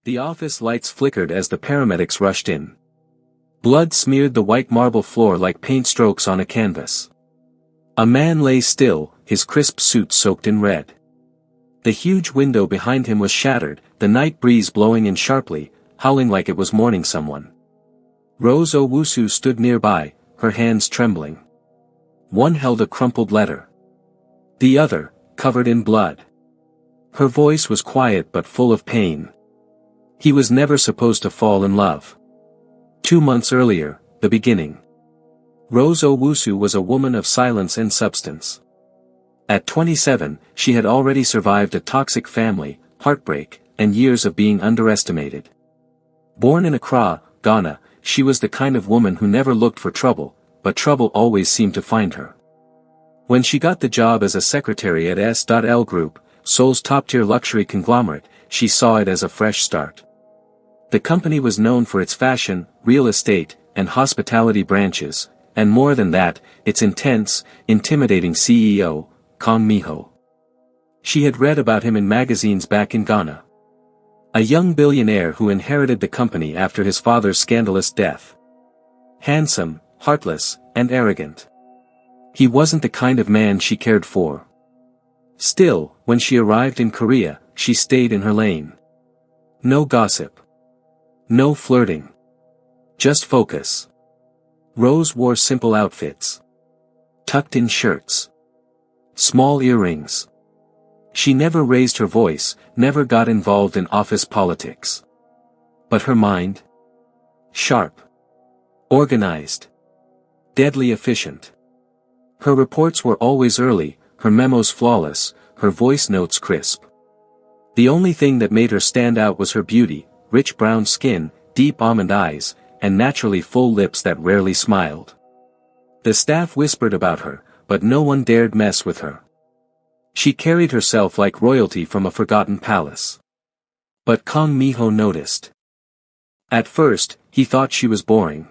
The office lights flickered as the paramedics rushed in. Blood smeared the white marble floor like paint strokes on a canvas. A man lay still, his crisp suit soaked in red. The huge window behind him was shattered, the night breeze blowing in sharply, howling like it was mourning someone. Rose Owusu stood nearby, her hands trembling. One held a crumpled letter. The other, covered in blood. Her voice was quiet but full of pain. He was never supposed to fall in love. 2 months earlier, the beginning. Rose Owusu was a woman of silence and substance. At 27, she had already survived a toxic family, heartbreak, and years of being underestimated. Born in Accra, Ghana, she was the kind of woman who never looked for trouble, but trouble always seemed to find her. When she got the job as a secretary at S.L Group, Seoul's top-tier luxury conglomerate, she saw it as a fresh start. The company was known for its fashion, real estate, and hospitality branches, and more than that, its intense, intimidating CEO, Kong Mi-ho. She had read about him in magazines back in Ghana. A young billionaire who inherited the company after his father's scandalous death. Handsome, heartless, and arrogant. He wasn't the kind of man she cared for. Still, when she arrived in Korea, she stayed in her lane. No gossip. No flirting. Just focus. Rose wore simple outfits. Tucked-in shirts. Small earrings. She never raised her voice, never got involved in office politics. But her mind? Sharp. Organized. Deadly efficient. Her reports were always early, her memos flawless, her voice notes crisp. The only thing that made her stand out was her beauty, rich brown skin, deep almond eyes, and naturally full lips that rarely smiled. The staff whispered about her, but no one dared mess with her. She carried herself like royalty from a forgotten palace. But Kong Mi-ho noticed. At first, he thought she was boring.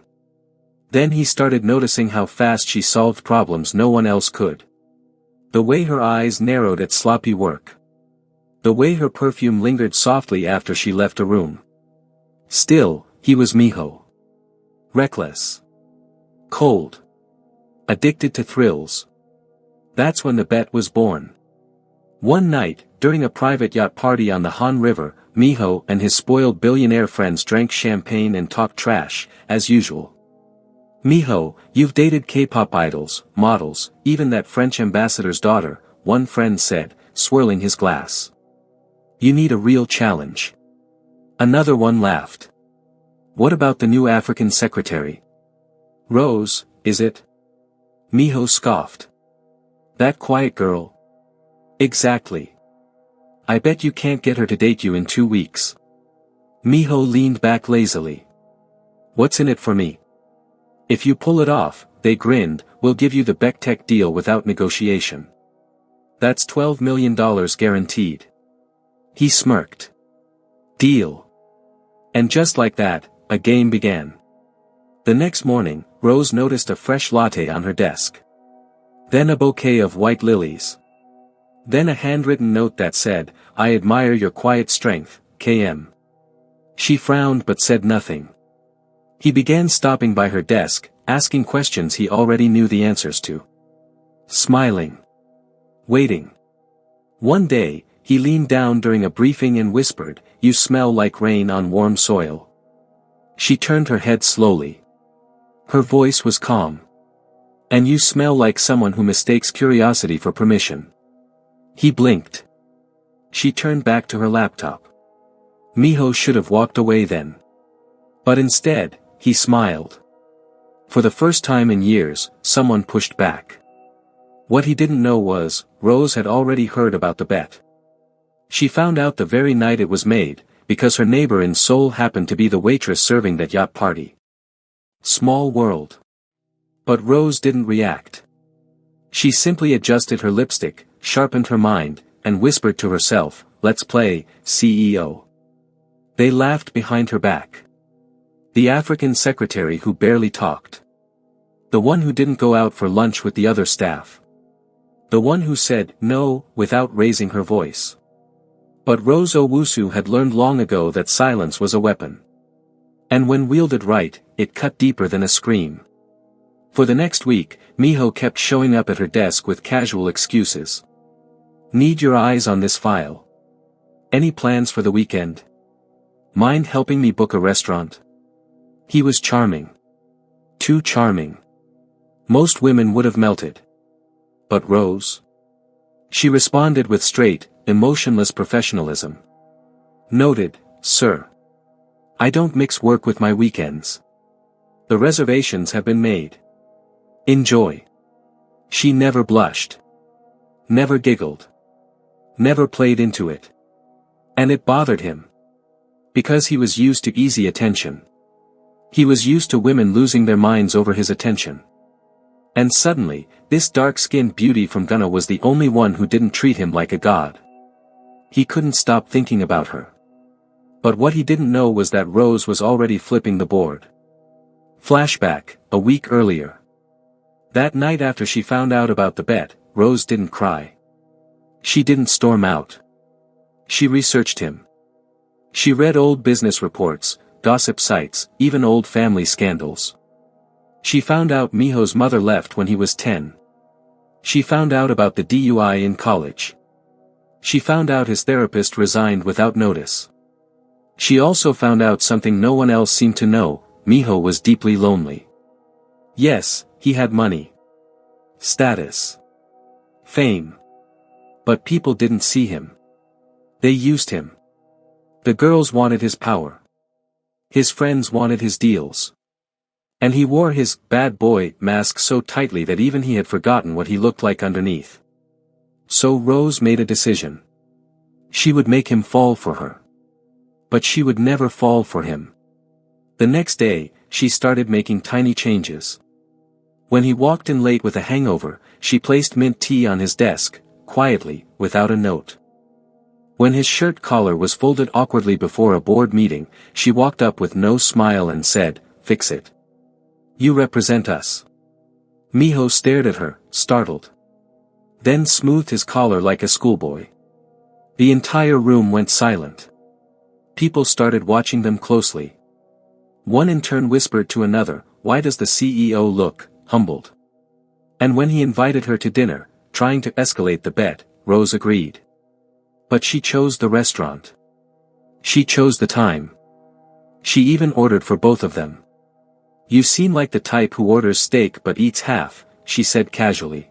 Then he started noticing how fast she solved problems no one else could. The way her eyes narrowed at sloppy work. The way her perfume lingered softly after she left a room. Still, he was Mi-ho. Reckless. Cold. Addicted to thrills. That's when the bet was born. One night, during a private yacht party on the Han River, Mi-ho and his spoiled billionaire friends drank champagne and talked trash, as usual. Mi-ho, you've dated K-pop idols, models, even that French ambassador's daughter, one friend said, swirling his glass. You need a real challenge. Another one laughed. What about the new African secretary? Rose, is it? Mi-ho scoffed. That quiet girl? Exactly. I bet you can't get her to date you in 2 weeks. Mi-ho leaned back lazily. What's in it for me? If you pull it off, they grinned, we'll give you the Bechtech deal without negotiation. That's $12 million guaranteed. He smirked. Deal. And just like that, a game began. The next morning, Rose noticed a fresh latte on her desk. Then a bouquet of white lilies. Then a handwritten note that said, I admire your quiet strength, KM. She frowned but said nothing. He began stopping by her desk, asking questions he already knew the answers to. Smiling. Waiting. One day, he leaned down during a briefing and whispered, You smell like rain on warm soil. She turned her head slowly. Her voice was calm. And you smell like someone who mistakes curiosity for permission. He blinked. She turned back to her laptop. Mi-ho should have walked away then. But instead, he smiled. For the first time in years, someone pushed back. What he didn't know was, Rose had already heard about the bet. She found out the very night it was made, because her neighbor in Seoul happened to be the waitress serving that yacht party. Small world. But Rose didn't react. She simply adjusted her lipstick, sharpened her mind, and whispered to herself, Let's play, CEO. They laughed behind her back. The African secretary who barely talked. The one who didn't go out for lunch with the other staff. The one who said no without raising her voice. But Rose Owusu had learned long ago that silence was a weapon. And when wielded right, it cut deeper than a scream. For the next week, Miho kept showing up at her desk with casual excuses. Need your eyes on this file. Any plans for the weekend? Mind helping me book a restaurant? He was charming. Too charming. Most women would have melted. But Rose? She responded with straight, emotionless professionalism. Noted, sir. I don't mix work with my weekends. The reservations have been made. Enjoy. She never blushed. Never giggled. Never played into it. And it bothered him. Because he was used to easy attention. He was used to women losing their minds over his attention. And suddenly, this dark-skinned beauty from Ghana was the only one who didn't treat him like a god. He couldn't stop thinking about her. But what he didn't know was that Rose was already flipping the board. Flashback, a week earlier. That night after she found out about the bet, Rose didn't cry. She didn't storm out. She researched him. She read old business reports, gossip sites, even old family scandals. She found out Miho's mother left when he was 10. She found out about the DUI in college. She found out his therapist resigned without notice. She also found out something no one else seemed to know: Miho was deeply lonely. Yes, he had money. Status. Fame. But people didn't see him. They used him. The girls wanted his power. His friends wanted his deals. And he wore his bad boy mask so tightly that even he had forgotten what he looked like underneath. So Rose made a decision. She would make him fall for her. But she would never fall for him. The next day, she started making tiny changes. When he walked in late with a hangover, she placed mint tea on his desk, quietly, without a note. When his shirt collar was folded awkwardly before a board meeting, she walked up with no smile and said, "Fix it. You represent us." Miho stared at her, startled. Then smoothed his collar like a schoolboy. The entire room went silent. People started watching them closely. One in turn whispered to another, "Why does the CEO look humbled?" And when he invited her to dinner, trying to escalate the bet, Rose agreed. But she chose the restaurant. She chose the time. She even ordered for both of them. "You seem like the type who orders steak but eats half," she said casually.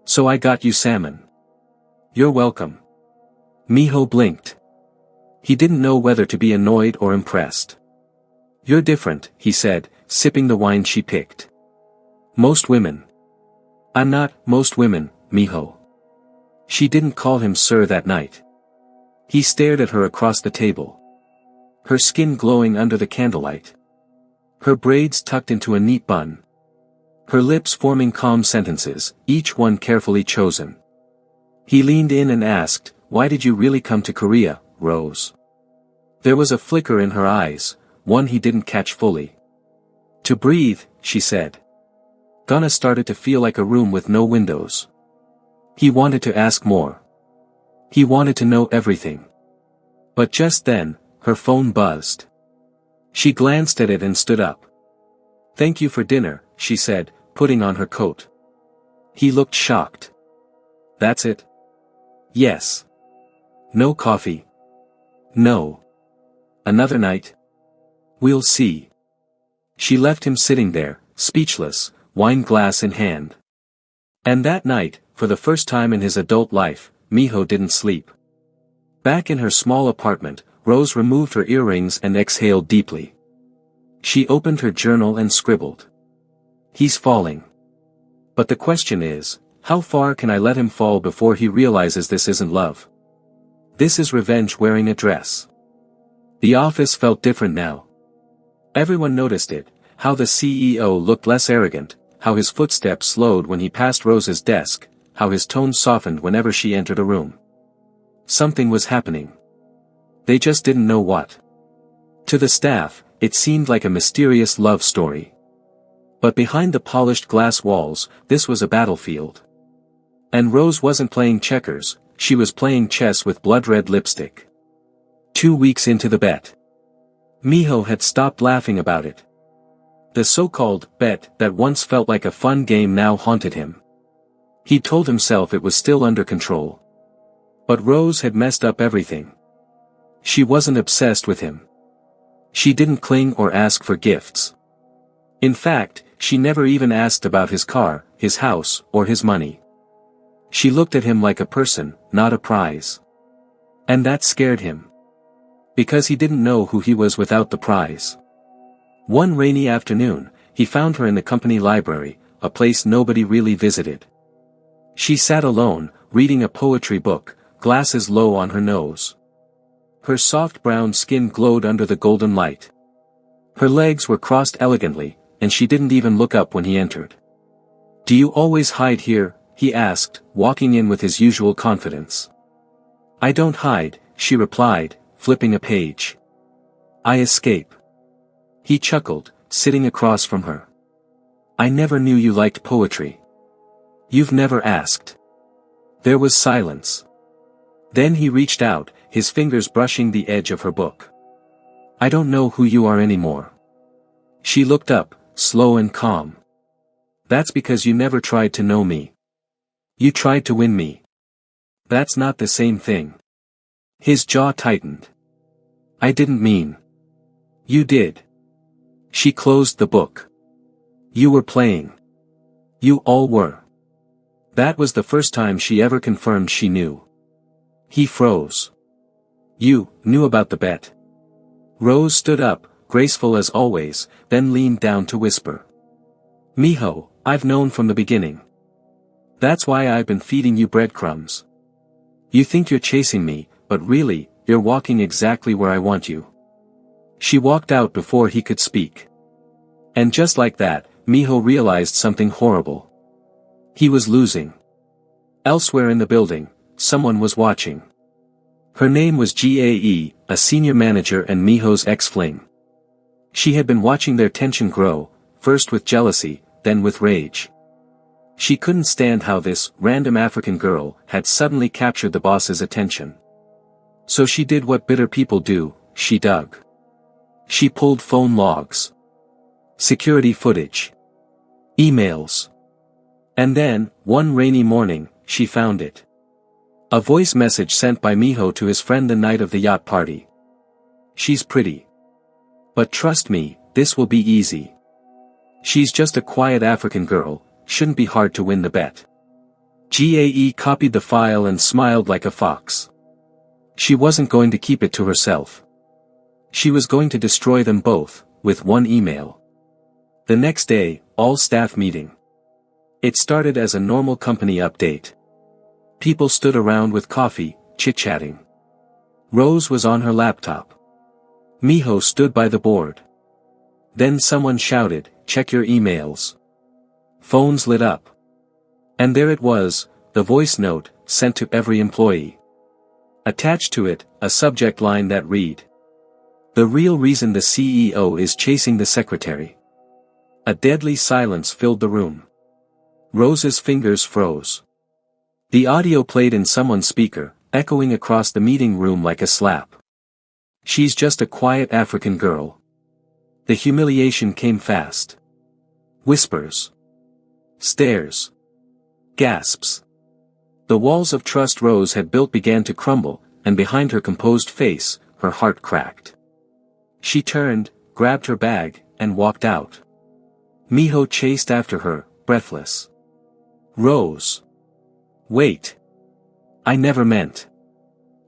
"So I got you salmon." "You're welcome." Miho blinked. He didn't know whether to be annoyed or impressed. "You're different," he said, sipping the wine she picked. "Most women." "I'm not most women, Miho." She didn't call him sir that night. He stared at her across the table. Her skin glowing under the candlelight. Her braids tucked into a neat bun. Her lips forming calm sentences, each one carefully chosen. He leaned in and asked, "Why did you really come to Korea, Rose?" There was a flicker in her eyes, one he didn't catch fully. "To breathe," she said. Ghana started to feel like a room with no windows. He wanted to ask more. He wanted to know everything. But just then, her phone buzzed. She glanced at it and stood up. "Thank you for dinner," she said, putting on her coat. He looked shocked. "That's it?" "Yes." "No coffee?" "No." "Another night?" "We'll see." She left him sitting there, speechless, wine glass in hand. And that night, for the first time in his adult life, Miho didn't sleep. Back in her small apartment, Rose removed her earrings and exhaled deeply. She opened her journal and scribbled. "He's falling. But the question is, how far can I let him fall before he realizes this isn't love? This is revenge wearing a dress." The office felt different now. Everyone noticed it, how the CEO looked less arrogant, how his footsteps slowed when he passed Rose's desk, how his tone softened whenever she entered a room. Something was happening. They just didn't know what. To the staff, it seemed like a mysterious love story. But behind the polished glass walls, this was a battlefield. And Rose wasn't playing checkers, she was playing chess with blood-red lipstick. 2 weeks into the bet. Miho had stopped laughing about it. The so-called bet that once felt like a fun game now haunted him. He told himself it was still under control. But Rose had messed up everything. She wasn't obsessed with him. She didn't cling or ask for gifts. In fact, she never even asked about his car, his house, or his money. She looked at him like a person, not a prize. And that scared him. Because he didn't know who he was without the prize. One rainy afternoon, he found her in the company library, a place nobody really visited. She sat alone, reading a poetry book, glasses low on her nose. Her soft brown skin glowed under the golden light. Her legs were crossed elegantly, and she didn't even look up when he entered. "Do you always hide here?" he asked, walking in with his usual confidence. "I don't hide," she replied, flipping a page. "I escape." He chuckled, sitting across from her. "I never knew you liked poetry. You've never asked." There was silence. Then he reached out, his fingers brushing the edge of her book. "I don't know who you are anymore." She looked up, slow and calm. "That's because you never tried to know me. You tried to win me. That's not the same thing." His jaw tightened. "I didn't mean." "You did." She closed the book. "You were playing. You all were." That was the first time she ever confirmed she knew. He froze. "You knew about the bet?" Rose stood up, graceful as always, then leaned down to whisper. "Miho, I've known from the beginning. That's why I've been feeding you breadcrumbs. You think you're chasing me, but really, you're walking exactly where I want you." She walked out before he could speak. And just like that, Miho realized something horrible. He was losing. Elsewhere in the building, someone was watching. Her name was Gae, a senior manager and Miho's ex-fling. She had been watching their tension grow, first with jealousy, then with rage. She couldn't stand how this random African girl had suddenly captured the boss's attention. So she did what bitter people do, she dug. She pulled phone logs. Security footage. Emails. And then, one rainy morning, she found it. A voice message sent by Miho to his friend the night of the yacht party. "She's pretty. But trust me, this will be easy. She's just a quiet African girl, shouldn't be hard to win the bet." Gae copied the file and smiled like a fox. She wasn't going to keep it to herself. She was going to destroy them both, with one email. The next day, all staff meeting. It started as a normal company update. People stood around with coffee, chit-chatting. Rose was on her laptop. Miho stood by the board. Then someone shouted, "Check your emails." Phones lit up. And there it was, the voice note, sent to every employee. Attached to it, a subject line that read, "The real reason the CEO is chasing the secretary." A deadly silence filled the room. Rose's fingers froze. The audio played in someone's speaker, echoing across the meeting room like a slap. "She's just a quiet African girl." The humiliation came fast. Whispers. Stares. Gasps. The walls of trust Rose had built began to crumble, and behind her composed face, her heart cracked. She turned, grabbed her bag, and walked out. Miho chased after her, breathless. "Rose. Wait. I never meant."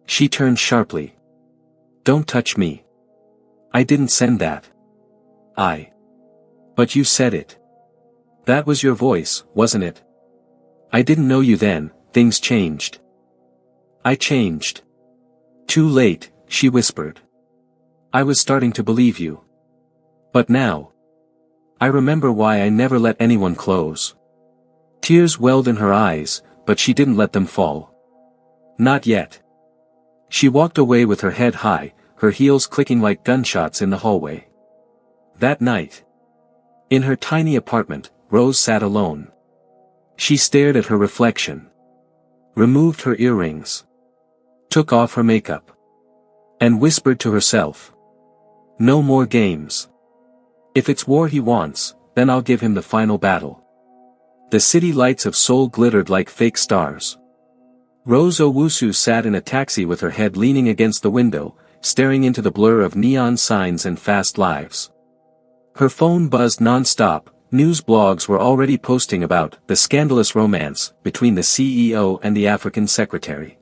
She turned sharply. "Don't touch me. I didn't send that." But you said it. That was your voice, wasn't it?" "I didn't know you then, things changed." "I changed." "Too late," she whispered. "I was starting to believe you. But now. I remember why I never let anyone close." Tears welled in her eyes, but she didn't let them fall. Not yet. She walked away with her head high, her heels clicking like gunshots in the hallway. That night. In her tiny apartment, Rose sat alone. She stared at her reflection. removed her earrings, took off her makeup, and whispered to herself. No more games. If it's war he wants, then I'll give him the final battle. The city lights of Seoul glittered like fake stars. Rose Owusu sat in a taxi with her head leaning against the window, staring into the blur of neon signs and fast lives. Her phone buzzed non-stop. News blogs were already posting about the scandalous romance between the CEO and the African secretary.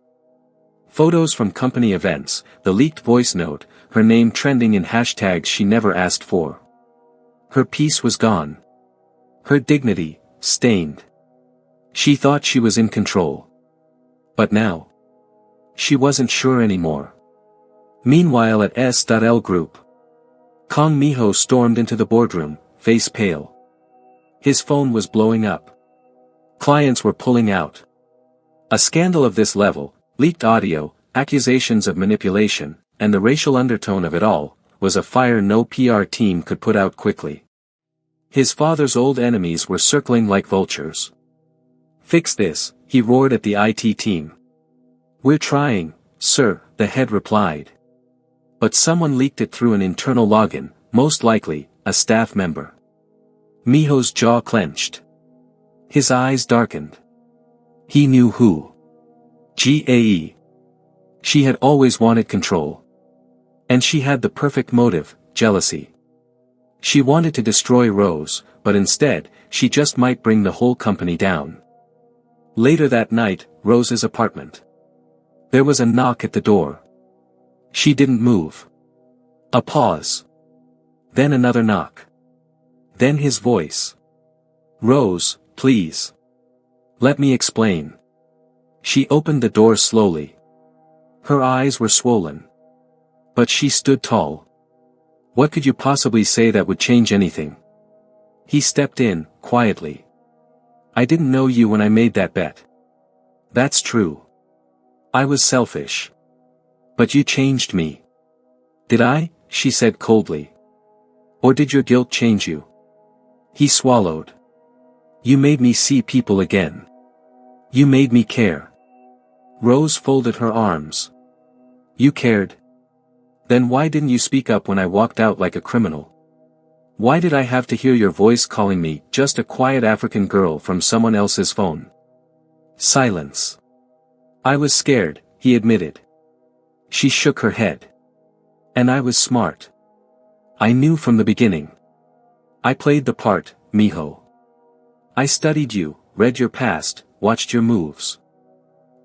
Photos from company events, the leaked voice note, her name trending in hashtags she never asked for. Her peace was gone. Her dignity, stained. She thought she was in control. But now, she wasn't sure anymore. Meanwhile at S.L Group, Kong Miho stormed into the boardroom, face pale. His phone was blowing up. Clients were pulling out. A scandal of this level, leaked audio, accusations of manipulation, and the racial undertone of it all, was a fire no PR team could put out quickly. His father's old enemies were circling like vultures. Fix this, he roared at the IT team. We're trying, sir, the head replied. But someone leaked it through an internal login, most likely, a staff member. Miho's jaw clenched. His eyes darkened. He knew who. GAE. She had always wanted control. And she had the perfect motive, jealousy. She wanted to destroy Rose, but instead, she just might bring the whole company down. Later that night, Rose's apartment. There was a knock at the door. She didn't move. A pause. Then another knock. Then his voice. Rose, please. Let me explain. She opened the door slowly. Her eyes were swollen. But she stood tall. What could you possibly say that would change anything? He stepped in, quietly. I didn't know you when I made that bet. That's true. I was selfish. But you changed me. Did I? She said coldly. Or did your guilt change you? He swallowed. You made me see people again. You made me care. Rose folded her arms. You cared? Then why didn't you speak up when I walked out like a criminal? Why did I have to hear your voice calling me just a quiet African girl from someone else's phone? Silence. I was scared, he admitted. She shook her head. And I was smart. I knew from the beginning. I played the part, Miho. I studied you, read your past, watched your moves.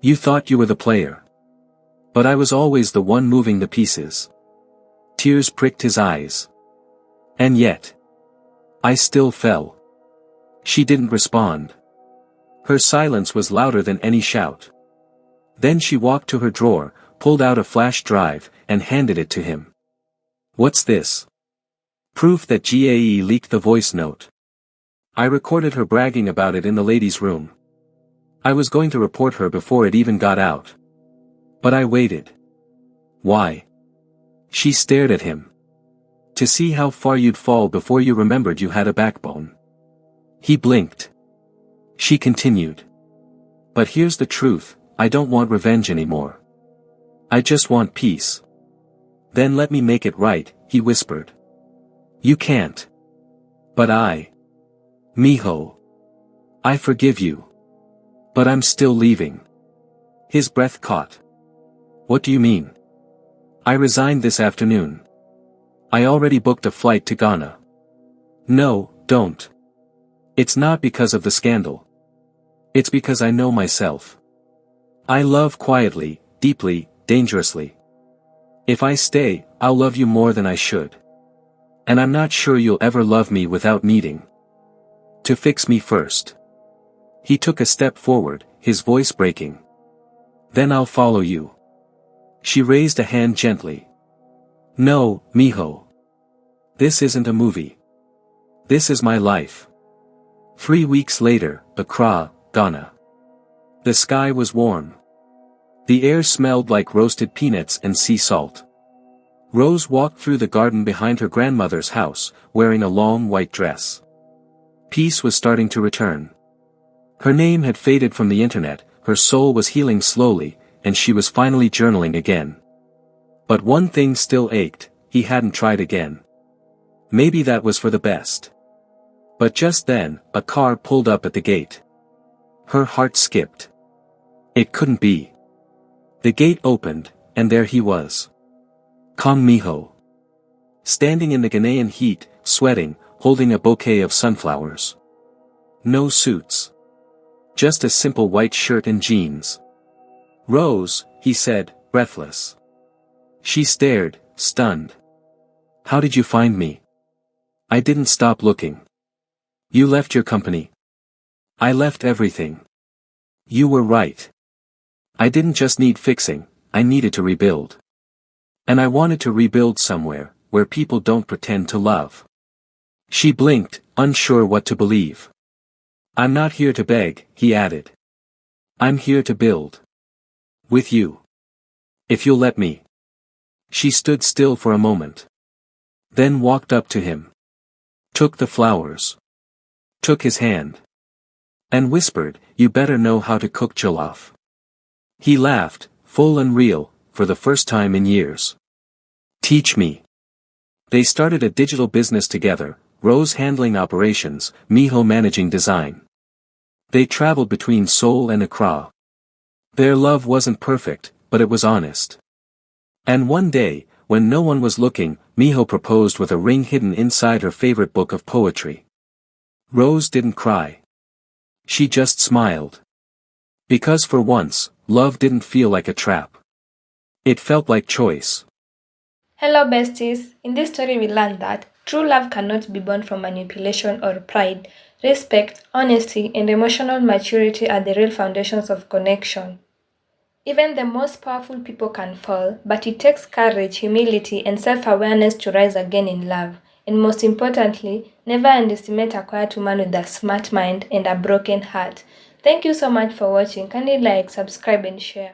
You thought you were the player. But I was always the one moving the pieces. Tears pricked his eyes. And yet, I still fell. She didn't respond. Her silence was louder than any shout. Then she walked to her drawer, pulled out a flash drive, and handed it to him. What's this? Proof that GAE leaked the voice note. I recorded her bragging about it in the ladies' room. I was going to report her before it even got out. But I waited. Why? She stared at him. To see how far you'd fall before you remembered you had a backbone. He blinked. She continued. But here's the truth, I don't want revenge anymore. I just want peace. Then let me make it right, he whispered. You can't. But I. Miho. I forgive you. But I'm still leaving. His breath caught. What do you mean? I resigned this afternoon. I already booked a flight to Ghana. No, don't. It's not because of the scandal. It's because I know myself. I love quietly, deeply, dangerously. If I stay, I'll love you more than I should. And I'm not sure you'll ever love me without needing to fix me first. He took a step forward, his voice breaking. Then I'll follow you. She raised a hand gently. No, Miho. This isn't a movie. This is my life. 3 weeks later, Accra, Ghana. The sky was warm. The air smelled like roasted peanuts and sea salt. Rose walked through the garden behind her grandmother's house, wearing a long white dress. Peace was starting to return. Her name had faded from the internet, her soul was healing slowly, and she was finally journaling again. But one thing still ached: he hadn't tried again. Maybe that was for the best. But just then, a car pulled up at the gate. Her heart skipped. It couldn't be. The gate opened, and there he was. Kang Mi-ho. Standing in the Ghanaian heat, sweating, holding a bouquet of sunflowers. No suits. Just a simple white shirt and jeans. "Rose," he said, breathless. She stared, stunned. "How did you find me?" "I didn't stop looking." "You left your company." "I left everything." "You were right. I didn't just need fixing, I needed to rebuild. And I wanted to rebuild somewhere, where people don't pretend to love." She blinked, unsure what to believe. "I'm not here to beg," he added. "I'm here to build. With you. If you'll let me." She stood still for a moment. Then walked up to him. Took the flowers. Took his hand. And whispered, "You better know how to cook jollof." He laughed, full and real, for the first time in years. "Teach me." They started a digital business together, Rose handling operations, Mi-ho managing design. They traveled between Seoul and Accra. Their love wasn't perfect, but it was honest. And one day, when no one was looking, Mi-ho proposed with a ring hidden inside her favorite book of poetry. Rose didn't cry. She just smiled. Because for once, love didn't feel like a trap. It felt like choice. Hello besties, in this story we learned that true love cannot be born from manipulation or pride. Respect, honesty, and emotional maturity are the real foundations of connection. Even the most powerful people can fall, but it takes courage, humility, and self-awareness to rise again in love. And most importantly, never underestimate a quiet woman with a smart mind and a broken heart. Thank you so much for watching. Kindly like, subscribe, and share.